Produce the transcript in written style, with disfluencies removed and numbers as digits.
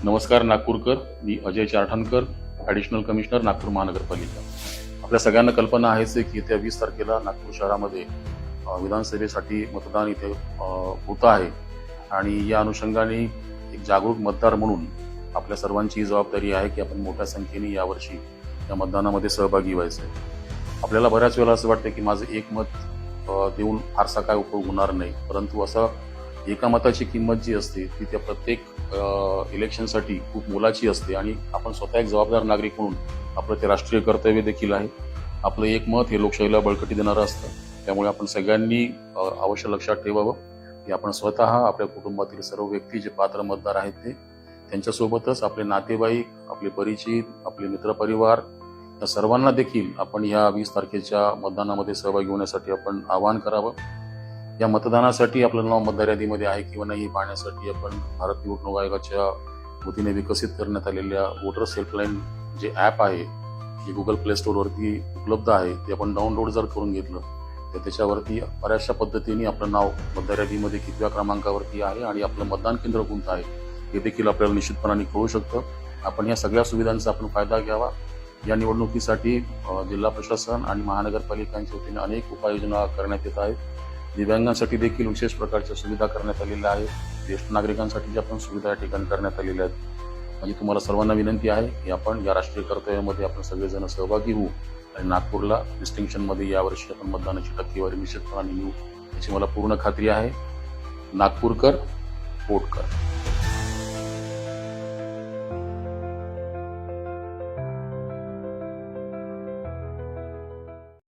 नमस्कार नागपूरकर, मी Ajay Charthankar, additional commissioner Nagpur महानगरपालिका. आपल्या सगळ्यांना कल्पना आहेच की येत्या 20 तारखेला नागपूर शहरामध्ये विधानसभेसाठी मतदान इथे होत आहे आणि या अनुषंगाने एक जागरूक मतदार म्हणून आपल्या सर्वांची जबाबदारी आहे की आपण मोठ्या संख्येने यावर्षी या मतदानामध्ये सहभागी व्हायचं आहे. आपल्याला बऱ्याच वेळा असं वाटतं की माझं एक मत देऊन फारसा काय उपयोग होणार नाही, परंतु असं एका मताची किंमत जी असते ती त्या प्रत्येक इलेक्शनसाठी खूप मोलाची असते आणि आपण स्वतः एक जबाबदार नागरिक म्हणून आपलं ते राष्ट्रीय कर्तव्य देखील आहे. आपलं एक मत हे लोकशाहीला बळकटी देणारं असतं. त्यामुळे आपण सगळ्यांनी अवश्य लक्षात ठेवावं की आपण स्वतः आपल्या कुटुंबातील सर्व व्यक्ती जे पात्र मतदार आहेत ते त्यांच्यासोबतच आपले नातेवाईक, आपले परिचित, आपले मित्रपरिवार या सर्वांना देखील आपण या 20 तारखेच्या मतदानामध्ये सहभागी होण्यासाठी आपण आवाहन करावं. या मतदानासाठी आपलं नाव मतदार यादीमध्ये आहे किंवा नाही हे पाहण्यासाठी आपण भारत निवडणूक आयोगाच्या वतीने विकसित करण्यात आलेल्या वोटर्स हेल्पलाईन जे ॲप आहे जे गुगल प्ले स्टोअरवरती उपलब्ध आहे ते आपण डाउनलोड जर करून घेतलं तर त्याच्यावरती बऱ्याचशा पद्धतीने आपलं नाव मतदार यादीमध्ये कितव्या क्रमांकावरती आहे आणि आपलं मतदान केंद्र कोणतं आहे हे देखील आपल्याला निश्चितपणाने कळू शकतं. आपण या सगळ्या सुविधांचा आपण फायदा घ्यावा. या निवडणुकीसाठी जिल्हा प्रशासन आणि महानगरपालिकांच्या वतीने अनेक उपाययोजना करण्यात येत आहेत. दिव्यांगांसाठी देखील विशेष प्रकारच्या सुविधा करण्यात आलेल्या आहेत. ज्येष्ठ नागरिकांसाठी ज्या पण सुविधा या ठिकाणी करण्यात आलेल्या आहेत. म्हणजे तुम्हाला सर्वांना विनंती आहे की आपण या राष्ट्रीय कर्तव्यामध्ये आपण सगळेजण सहभागी होऊ आणि नागपूरला डिस्टिंक्शनमध्ये यावर्षी आपण मतदानाची टक्केवारी निश्चितपणाने येऊ याची मला पूर्ण खात्री आहे. नागपूरकर, वोट कर.